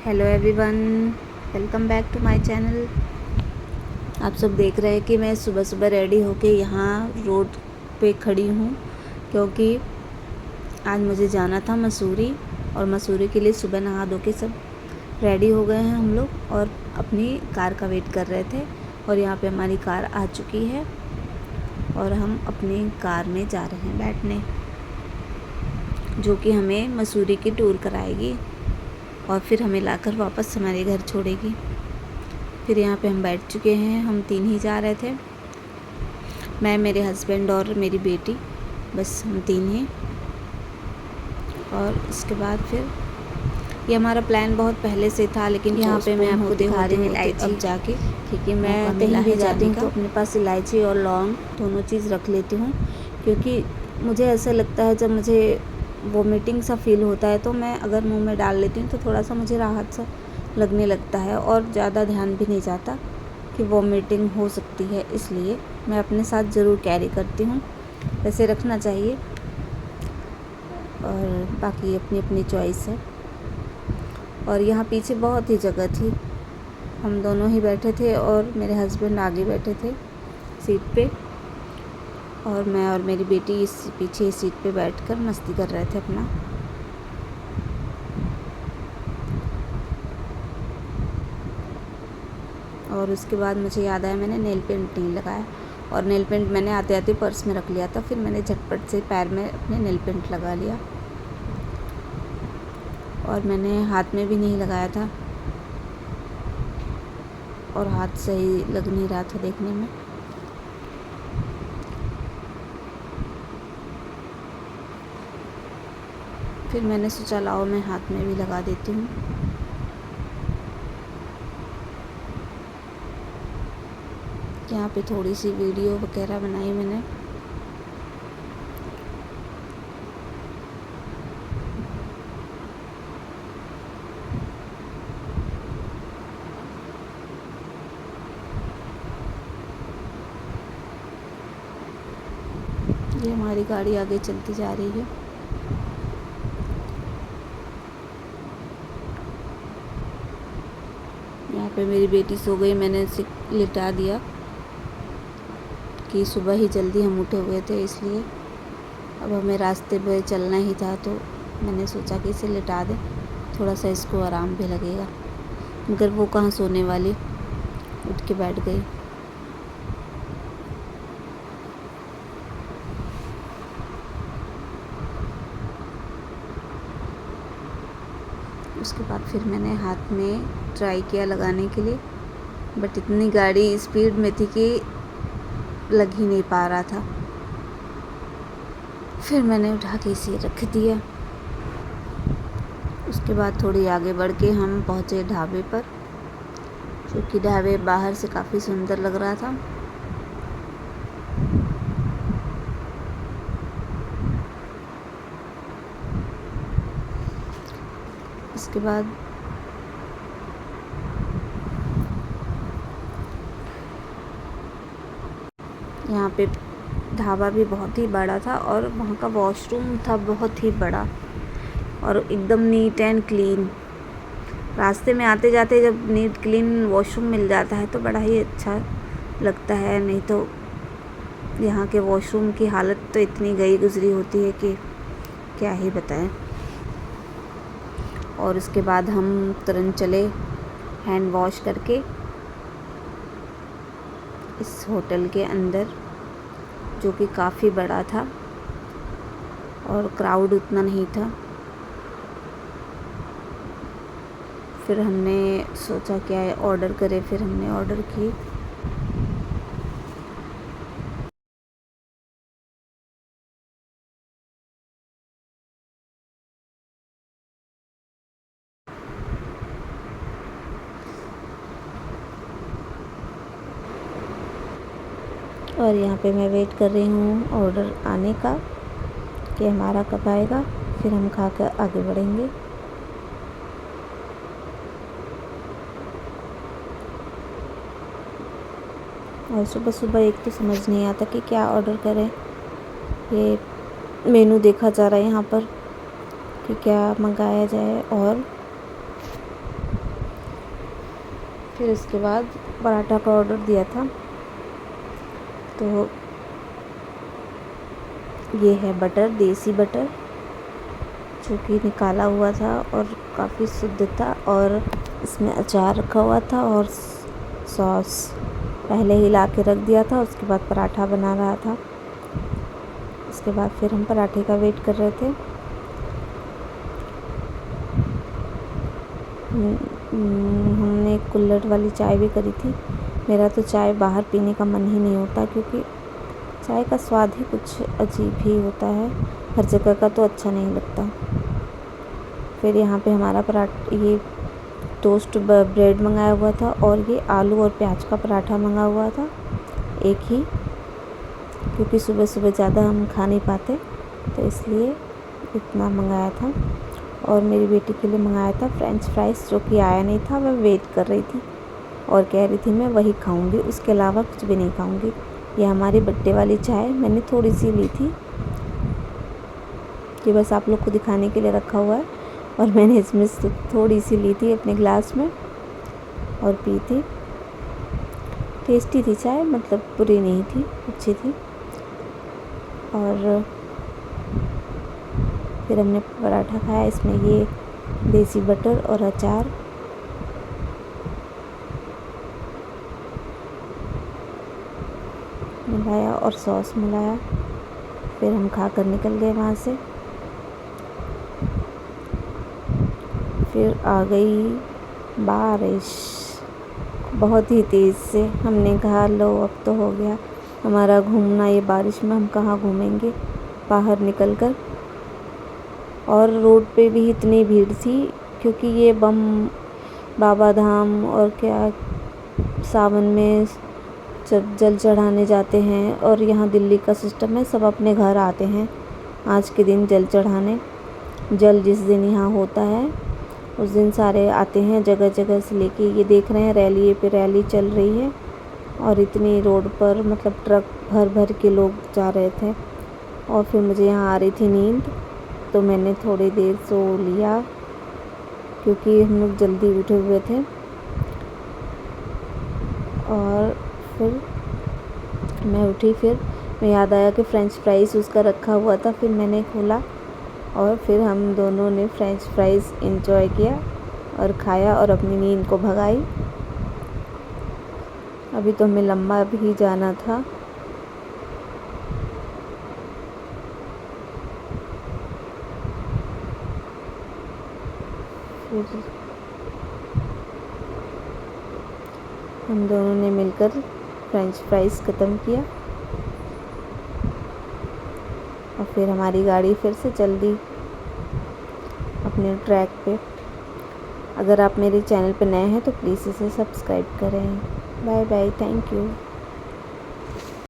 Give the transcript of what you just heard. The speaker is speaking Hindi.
Hello everyone, welcome back to my channel. आप सब देख रहे हैं कि मैं सुबह सुबह रेडी होके यहाँ रोड पे खड़ी हूँ, क्योंकि आज मुझे जाना था मसूरी। और मसूरी के लिए सुबह नहा धो के सब रेडी हो गए हैं हम लोग और अपनी कार का वेट कर रहे थे। और यहाँ पे हमारी कार आ चुकी है और हम अपनी कार में जा रहे हैं बैठने, जो कि हमें मसूरी की टूर कराएगी और फिर हमें लाकर वापस हमारे घर छोड़ेगी। फिर यहाँ पे हम बैठ चुके हैं। हम 3 ही जा रहे थे, मैं, मेरे हस्बैंड और मेरी बेटी, बस हम 3 ही। और इसके बाद फिर ये हमारा प्लान बहुत पहले से था, लेकिन यहाँ पे मैं आपको दिखा रही हूँ इलायची अब जाके, क्योंकि मैं कहीं भी जाती हूँ तो अपने पास इलायची और लौंग दोनों चीज़ रख लेती हूँ। क्योंकि मुझे ऐसा लगता है जब मुझे वोमिटिंग सा फील होता है तो मैं अगर मुंह में डाल लेती हूँ तो थोड़ा सा मुझे राहत सा लगने लगता है और ज़्यादा ध्यान भी नहीं जाता कि वोमिटिंग हो सकती है। इसलिए मैं अपने साथ ज़रूर कैरी करती हूँ, वैसे रखना चाहिए और बाकी अपनी अपनी चॉइस है। और यहाँ पीछे बहुत ही जगह थी, हम दोनों ही बैठे थे और मेरे हस्बैंड आगे बैठे थे सीट पे, और मैं और मेरी बेटी इस पीछे सीट पे बैठकर मस्ती कर रहे थे अपना। और उसके बाद मुझे याद आया मैंने नेल पेंट नहीं लगाया, और नेल पेंट मैंने आते आते पर्स में रख लिया था। फिर मैंने झटपट से पैर में अपने नेल पेंट लगा लिया और मैंने हाथ में भी नहीं लगाया था और हाथ सही लग नहीं रहा था देखने में। फिर मैंने सोचा लाओ मैं हाथ में भी लगा देती हूँ। यहाँ पे थोड़ी सी वीडियो वगैरह बनाई मैंने। ये हमारी गाड़ी आगे चलती जा रही है। यहाँ पे मेरी बेटी सो गई, मैंने उसे लिटा दिया कि सुबह ही जल्दी हम उठे हुए थे, इसलिए अब हमें रास्ते पे चलना ही था, तो मैंने सोचा कि इसे लिटा दें, थोड़ा सा इसको आराम भी लगेगा। मगर वो कहाँ सोने वाली, उठ के बैठ गई। उसके बाद फिर मैंने हाथ में ट्राई किया लगाने के लिए, बट इतनी गाड़ी स्पीड में थी कि लग ही नहीं पा रहा था। फिर मैंने उठा के इसे रख दिया। उसके बाद थोड़ी आगे बढ़ के हम पहुँचे ढाबे पर, जो कि ढाबे बाहर से काफ़ी सुंदर लग रहा था। इसके बाद यहाँ पे ढाबा भी बहुत ही बड़ा था और वहाँ का वॉशरूम था बहुत ही बड़ा और एकदम नीट एंड क्लीन। रास्ते में आते जाते जब नीट क्लीन वॉशरूम मिल जाता है तो बड़ा ही अच्छा लगता है, नहीं तो यहाँ के वॉशरूम की हालत तो इतनी गई गुजरी होती है कि क्या ही बताएं। और उसके बाद हम तुरंत चले हैंड वॉश करके इस होटल के अंदर, जो कि काफ़ी बड़ा था और क्राउड उतना नहीं था। फिर हमने सोचा क्या है ऑर्डर करें, फिर हमने ऑर्डर की। और यहाँ पे मैं वेट कर रही हूँ ऑर्डर आने का कि हमारा कब आएगा, फिर हम खा कर आगे बढ़ेंगे। और सुबह सुबह एक तो समझ नहीं आता कि क्या ऑर्डर करें। ये मेनू देखा जा रहा है यहाँ पर कि क्या मंगाया जाए, और फिर इसके बाद पराठा का ऑर्डर दिया था, तो ये है बटर, देसी बटर, जो कि निकाला हुआ था और काफ़ी शुद्ध था, और इसमें अचार रखा हुआ था और सॉस पहले ही ला के रख दिया था। उसके बाद पराठा बना रहा था। उसके बाद फिर हम पराठे का वेट कर रहे थे। हमने एक कुल्हड़ वाली चाय भी करी थी। मेरा तो चाय बाहर पीने का मन ही नहीं होता, क्योंकि चाय का स्वाद ही कुछ अजीब ही होता है, हर जगह का तो अच्छा नहीं लगता। फिर यहाँ पे हमारा ये टोस्ट ब्रेड मंगाया हुआ था, और ये आलू और प्याज का पराठा मंगा हुआ था एक ही, क्योंकि सुबह सुबह ज़्यादा हम खा नहीं पाते, तो इसलिए इतना मंगाया था। और मेरी बेटी के लिए मंगाया था फ्रेंच फ्राइज़, जो कि आया नहीं था। वह वेट कर रही थी और कह रही थी मैं वही खाऊंगी, उसके अलावा कुछ भी नहीं खाऊंगी। ये हमारी बर्थडे वाली चाय मैंने थोड़ी सी ली थी, कि बस आप लोग को दिखाने के लिए रखा हुआ है, और मैंने इसमें थोड़ी सी ली थी अपने ग्लास में और पी थी। टेस्टी थी चाय, मतलब बुरी नहीं थी, अच्छी थी। और फिर हमने पराठा खाया, इसमें ये देसी बटर और अचार, मिलाया और सॉस मिलाया। फिर हम खाकर निकल गए वहाँ से। फिर आ गई बारिश बहुत ही तेज़ से। हमने कहा लो अब तो हो गया हमारा घूमना, ये बारिश में हम कहाँ घूमेंगे बाहर निकल कर। और रोड पे भी इतनी भीड़ थी, क्योंकि ये बाबा धाम और क्या सावन में जब जल चढ़ाने जाते हैं, और यहाँ दिल्ली का सिस्टम है, सब अपने घर आते हैं आज के दिन जल चढ़ाने। जल जिस दिन यहाँ होता है उस दिन सारे आते हैं जगह जगह से लेके। ये देख रहे हैं रैली पे रैली चल रही है, और इतनी रोड पर मतलब ट्रक भर भर के लोग जा रहे थे। और फिर मुझे यहाँ आ रही थी नींद, तो मैंने थोड़ी देर सो लिया, क्योंकि हम लोग जल्दी उठे हुए थे। और फिर मैं उठी, फिर मैं याद आया कि फ़्रेंच फ्राइज़ उसका रखा हुआ था। फिर मैंने खोला और फिर हम दोनों ने फ़्रेंच फ्राइज़ एंजॉय किया और खाया और अपनी नींद को भगाई। अभी तो हमें लंबा भी जाना था। फिर हम दोनों ने मिलकर फ़्रेंच फ्राइज़ ख़त्म किया, और फिर हमारी गाड़ी फिर से चल दी अपने ट्रैक पे। अगर आप मेरे चैनल पे नए हैं तो प्लीज़ इसे सब्सक्राइब करें। Bye bye, thank you.